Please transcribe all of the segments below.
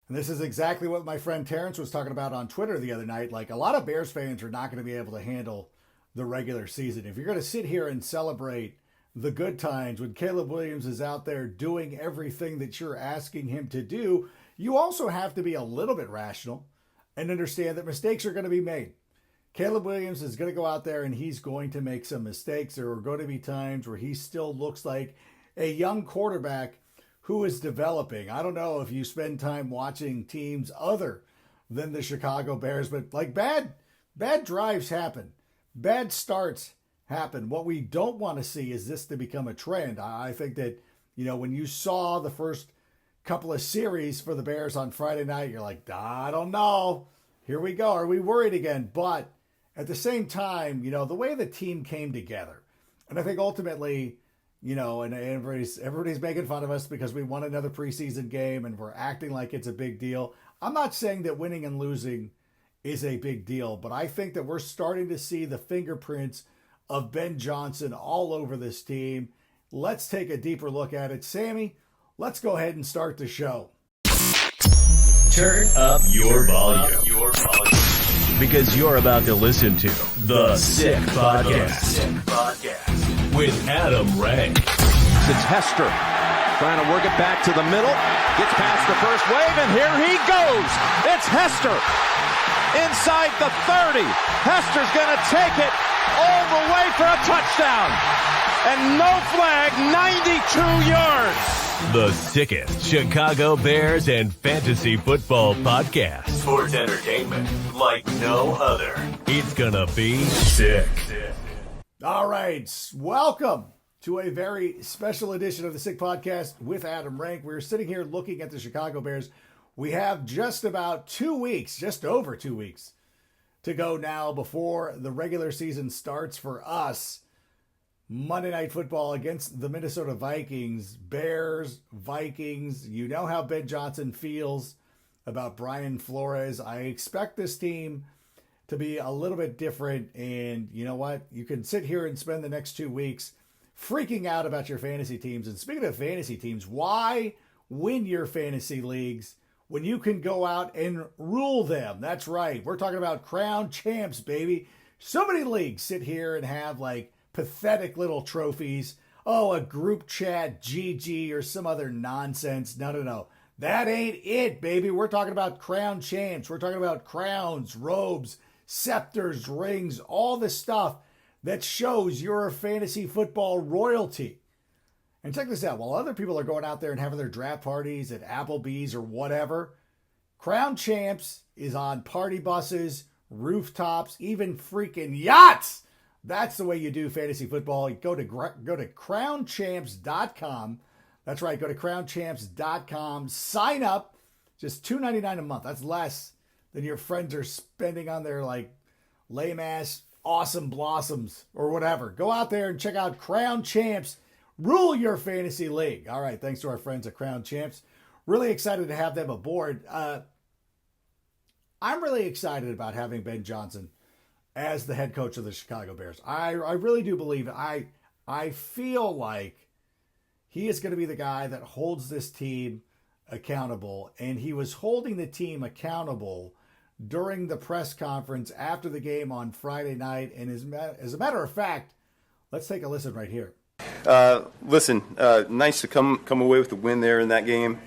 And this is exactly what my friend Terrence was talking about on Twitter the other night. Like, a lot of Bears fans are not going to be able to handle the regular season. If you're going to sit here and celebrate the good times when Caleb Williams is out there doing everything that you're asking him to do, you also have to be a little bit rational and understand that mistakes are going to be made. Caleb Williams is going to go out there and he's going to make some mistakes. There are going to be times where he still looks like a young quarterback who is developing. I don't know if you spend time watching teams other than the Chicago Bears, but like bad drives happen. Bad starts happen. What we don't want to see is this to become a trend. I think that, when you saw the first couple of series for the Bears on Friday night, you're like, I don't know. Here we go. Are we worried again? But at the same time, the way the team came together, and I think ultimately, and everybody's making fun of us because we won another preseason game and we're acting like it's a big deal. I'm not saying that winning and losing is a big deal, but I think that we're starting to see the fingerprints of Ben Johnson all over this team. Let's take a deeper look at it. Sammy, let's go ahead and start the show. Turn up your volume. Because you're about to listen to The Sick Podcast. With Adam Rank. It's Hester trying to work it back to the middle. Gets past the first wave, and here he goes. It's Hester inside the 30. Hester's going to take it all the way for a touchdown. And no flag, 92 yards. The sickest Chicago Bears and fantasy football podcast. Sports entertainment like no other. It's gonna be sick. All right, welcome to a very special edition of the Sick Podcast with Adam Rank. We're sitting here looking at the Chicago Bears. We have just over 2 weeks to go now before the regular season starts for us. Monday Night Football against the Minnesota Vikings. Bears, Vikings. You know how Ben Johnson feels about Brian Flores. I expect this team to be a little bit different. And you know what? You can sit here and spend the next 2 weeks freaking out about your fantasy teams. And speaking of fantasy teams, why win your fantasy leagues when you can go out and rule them? That's right. We're talking about crown champs, baby. So many leagues sit here and have like pathetic little trophies. Oh, a group chat GG or some other nonsense. No. That ain't it, baby. We're talking about crown champs. We're talking about crowns, robes, scepters, rings, all the stuff that shows you're a fantasy football royalty. And check this out. While other people are going out there and having their draft parties at Applebee's or whatever, Crown Champs is on party buses, rooftops, even freaking yachts. That's the way you do fantasy football. Go to crownchamps.com. That's right. Go to crownchamps.com. Sign up. Just $2.99 a month. That's less than your friends are spending on their like lame ass awesome blossoms or whatever. Go out there and check out Crown Champs. Rule your fantasy league. All right. Thanks to our friends at Crown Champs. Really excited to have them aboard. I'm really excited about having Ben Johnson as the head coach of the Chicago Bears. I really do believe it. I feel like he is going to be the guy that holds this team accountable, and he was holding the team accountable during the press conference after the game on Friday night. And as a matter of fact, let's take a listen right here. Nice to come away with the win there in that game.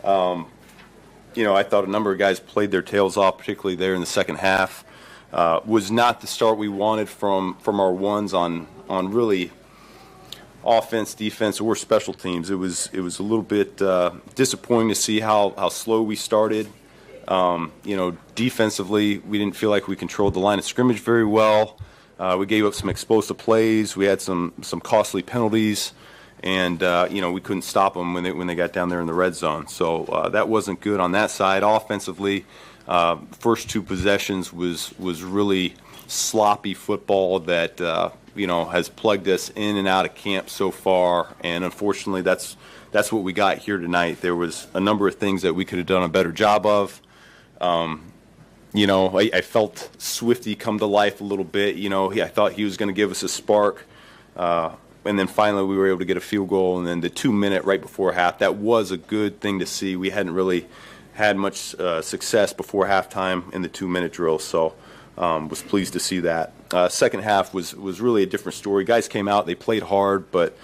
I thought a number of guys played their tails off, particularly there in the second half. Was not the start we wanted from our ones on really offense, defense, or special teams. It was a little bit disappointing to see how slow we started. Defensively, we didn't feel like we controlled the line of scrimmage very well. We gave up some explosive plays. We had some costly penalties, and we couldn't stop them when they got down there in the red zone. So that wasn't good on that side. Offensively, first two possessions was really sloppy football that has plugged us in and out of camp so far, and unfortunately that's what we got here tonight. There was a number of things that we could have done a better job of. I felt Swifty come to life a little bit. I thought he was going to give us a spark. And then finally we were able to get a field goal. And then the 2 minute right before half, that was a good thing to see. We hadn't really had much success before halftime in the 2-minute drill. So was pleased to see that. Second half was really a different story. Guys came out, they played hard, but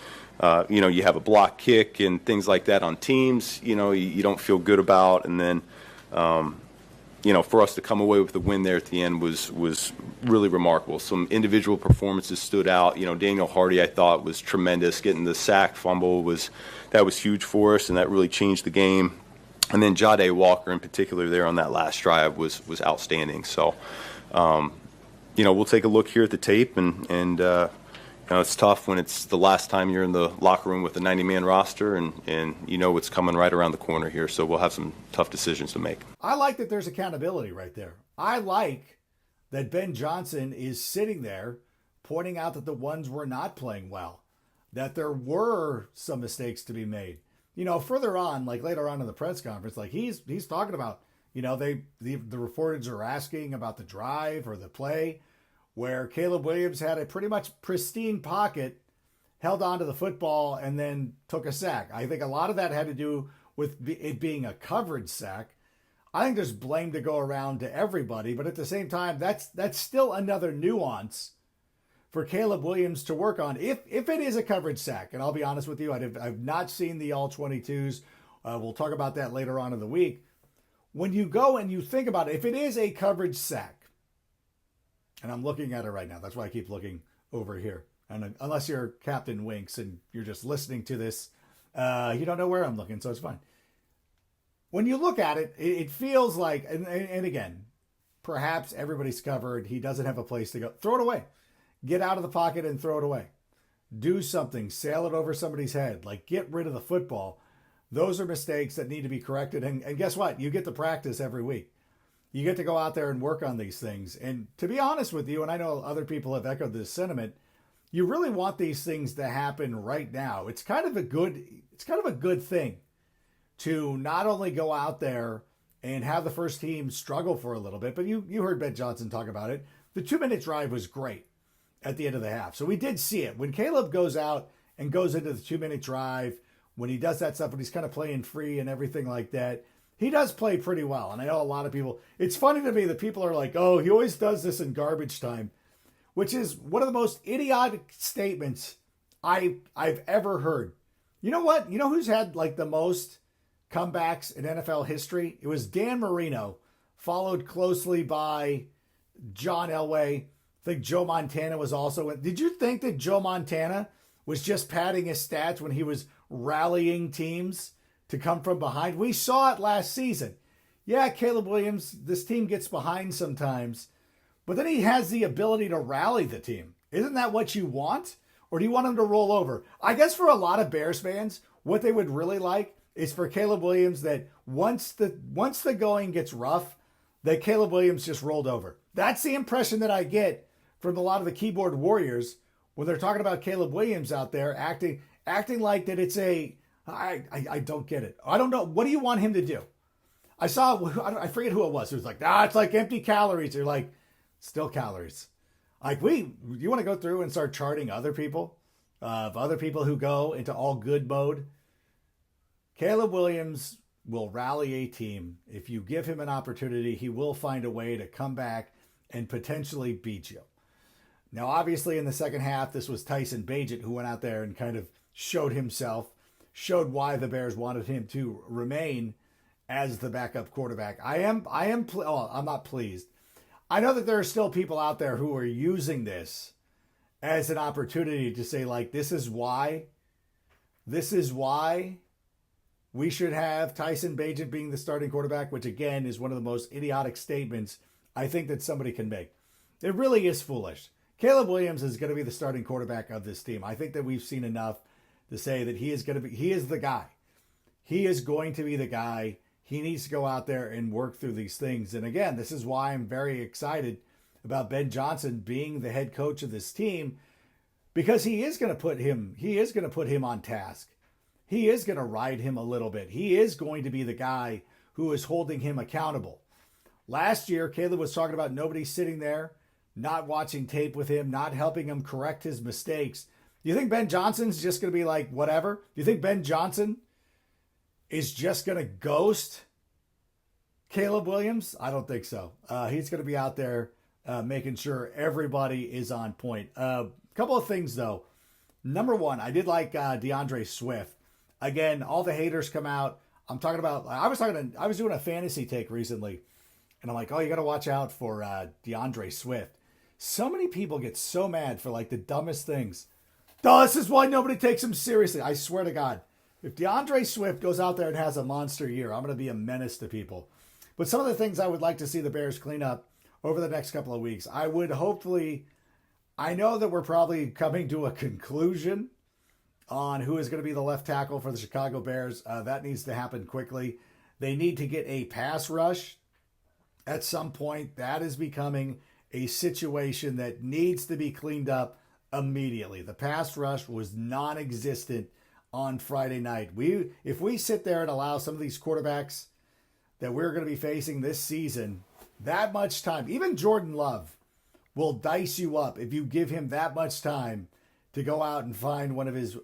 you have a block kick and things like that on teams, you don't feel good about. And then, for us to come away with the win there at the end was really remarkable. Some individual performances stood out. Daniel Hardy, I thought, was tremendous. Getting the sack fumble was huge for us, and that really changed the game. And then Jade Walker in particular there on that last drive was outstanding. So, we'll take a look here at the tape, and it's tough when it's the last time you're in the locker room with a 90-man roster, and what's coming right around the corner here. So we'll have some tough decisions to make. I like that there's accountability right there. I like that Ben Johnson is sitting there pointing out that the ones were not playing well, that there were some mistakes to be made. Further on, like later on in the press conference, like he's talking about, the reporters are asking about the drive or the play where Caleb Williams had a pretty much pristine pocket, held onto the football, and then took a sack. I think a lot of that had to do with it being a coverage sack. I think there's blame to go around to everybody, but at the same time, that's still another nuance for Caleb Williams to work on. If it is a coverage sack, and I'll be honest with you, I've not seen the all-22s. We'll talk about that later on in the week. When you go and you think about it, if it is a coverage sack, and I'm looking at it right now, that's why I keep looking over here. And unless you're Captain Winks and you're just listening to this, you don't know where I'm looking, so it's fine. When you look at it, it feels like, and again, perhaps everybody's covered. He doesn't have a place to go. Throw it away. Get out of the pocket and throw it away. Do something. Sail it over somebody's head. Like, get rid of the football. Those are mistakes that need to be corrected. And guess what? You get to practice every week. You get to go out there and work on these things. And to be honest with you, and I know other people have echoed this sentiment, you really want these things to happen right now. It's kind of a good thing to not only go out there and have the first team struggle for a little bit, but you heard Ben Johnson talk about it. The 2-minute drive was great at the end of the half. So we did see it. When Caleb goes out and goes into the 2-minute drive, when he does that stuff, when he's kind of playing free and everything like that, he does play pretty well. And I know a lot of people, it's funny to me that people are like, oh, he always does this in garbage time, which is one of the most idiotic statements I've ever heard. You know what? You know who's had like the most comebacks in NFL history? It was Dan Marino, followed closely by John Elway. I think Joe Montana was also in. Did you think that Joe Montana was just padding his stats when he was rallying teams to come from behind? We saw it last season. Yeah, Caleb Williams, this team gets behind sometimes, but then he has the ability to rally the team. Isn't that what you want? Or do you want him to roll over? I guess for a lot of Bears fans, what they would really like is for Caleb Williams that once the going gets rough, that Caleb Williams just rolled over. That's the impression that I get from a lot of the keyboard warriors when they're talking about Caleb Williams out there acting like that it's I don't get it. I don't know. What do you want him to do? I forget who it was. It was like, it's like empty calories. You're like, still calories. Like you want to go through and start charting other people who go into all good mode? Caleb Williams will rally a team. If you give him an opportunity, he will find a way to come back and potentially beat you. Now, obviously, in the second half, this was Tyson Bagent who went out there and kind of showed why the Bears wanted him to remain as the backup quarterback. I'm not pleased. I know that there are still people out there who are using this as an opportunity to say, like, this is why we should have Tyson Bagent being the starting quarterback, which again is one of the most idiotic statements I think that somebody can make. It really is foolish. Caleb Williams is going to be the starting quarterback of this team. I think that we've seen enough to say that he is the guy. He is going to be the guy. He needs to go out there and work through these things. And again, this is why I'm very excited about Ben Johnson being the head coach of this team, because he is going to put him on task. He is going to ride him a little bit. He is going to be the guy who is holding him accountable. Last year, Caleb was talking about nobody sitting there, not watching tape with him, not helping him correct his mistakes. Do you think Ben Johnson's just going to be like, whatever? Do you think Ben Johnson is just going to ghost Caleb Williams, I don't think so. He's going to be out there making sure everybody is on point. Couple of things, though. Number one, I did like DeAndre Swift. Again, all the haters come out. I was doing a fantasy take recently, and I'm like, oh, you got to watch out for DeAndre Swift. So many people get so mad for like the dumbest things. This is why nobody takes him seriously. I swear to God, if DeAndre Swift goes out there and has a monster year, I'm going to be a menace to people. But some of the things I would like to see the Bears clean up over the next couple of weeks, I know that we're probably coming to a conclusion on who is going to be the left tackle for the Chicago Bears. That needs to happen quickly. They need to get a pass rush at some point. That is becoming a situation that needs to be cleaned up immediately. The pass rush was non-existent on Friday night. If we sit there and allow some of these quarterbacks that we're going to be facing this season that much time, even Jordan Love will dice you up if you give him that much time to go out and find one of his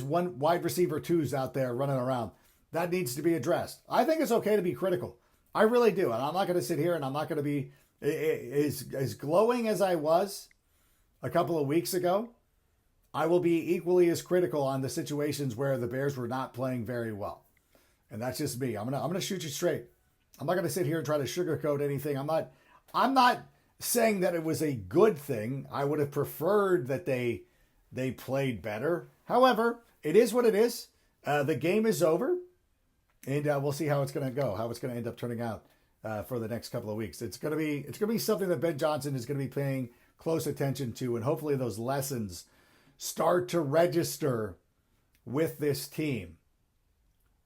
wide receiver twos out there running around. That needs to be addressed. I think it's okay to be critical. I really do. And I'm not going to sit here and I'm not going to be as glowing as I was a couple of weeks ago. I will be equally as critical on the situations where the Bears were not playing very well. And that's just me. I'm gonna shoot you straight. I'm not going to sit here and try to sugarcoat anything. I'm not saying that it was a good thing. I would have preferred that they played better. However, it is what it is. The game is over, and we'll see how it's going to go, how it's going to end up turning out for the next couple of weeks. It's going to be something that Ben Johnson is going to be paying close attention to, and hopefully those lessons start to register with this team.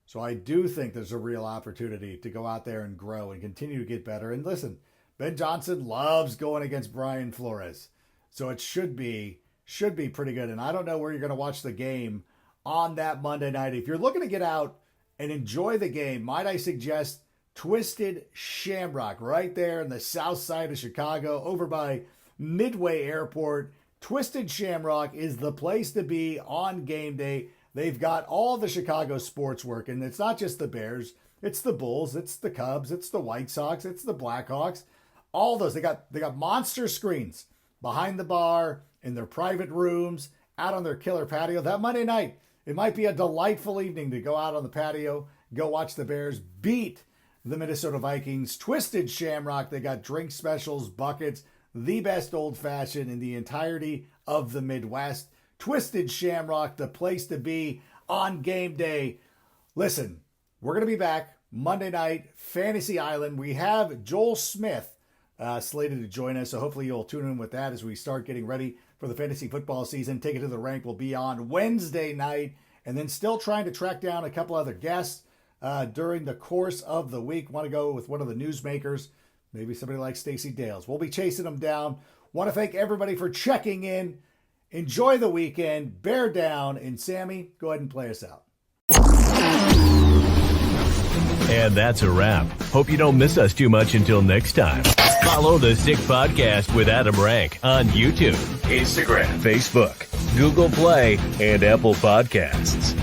So I do think there's a real opportunity to go out there and grow and continue to get better. And listen, Ben Johnson loves going against Brian Flores. So it should be pretty good. And I don't know where you're going to watch the game on that Monday night. If you're looking to get out and enjoy the game, might I suggest Twisted Shamrock right there in the south side of Chicago over by Midway Airport. Twisted Shamrock is the place to be on game day. They've got all the Chicago sports working. It's not just the Bears. It's the Bulls. It's the Cubs. It's the White Sox. It's the Blackhawks. All those. They got monster screens behind the bar, in their private rooms, out on their killer patio. That Monday night, it might be a delightful evening to go out on the patio, go watch the Bears beat the Minnesota Vikings. Twisted Shamrock. They got drink specials, buckets, the best old-fashioned in the entirety of the Midwest. Twisted Shamrock, the place to be on game day. Listen, we're going to be back Monday night, Fantasy Island. We have Joel Smith slated to join us, so hopefully you'll tune in with that as we start getting ready for the fantasy football season. Take It to the Rank will be on Wednesday night, and then still trying to track down a couple other guests during the course of the week. Want to go with one of the newsmakers, maybe somebody like Stacey Dales. We'll be chasing them down. Want to thank everybody for checking in. Enjoy the weekend. Bear down. And Sammy, go ahead and play us out. And that's a wrap. Hope you don't miss us too much until next time. Follow the Sick Podcast with Adam Rank on YouTube, Instagram, Facebook, Google Play, and Apple Podcasts.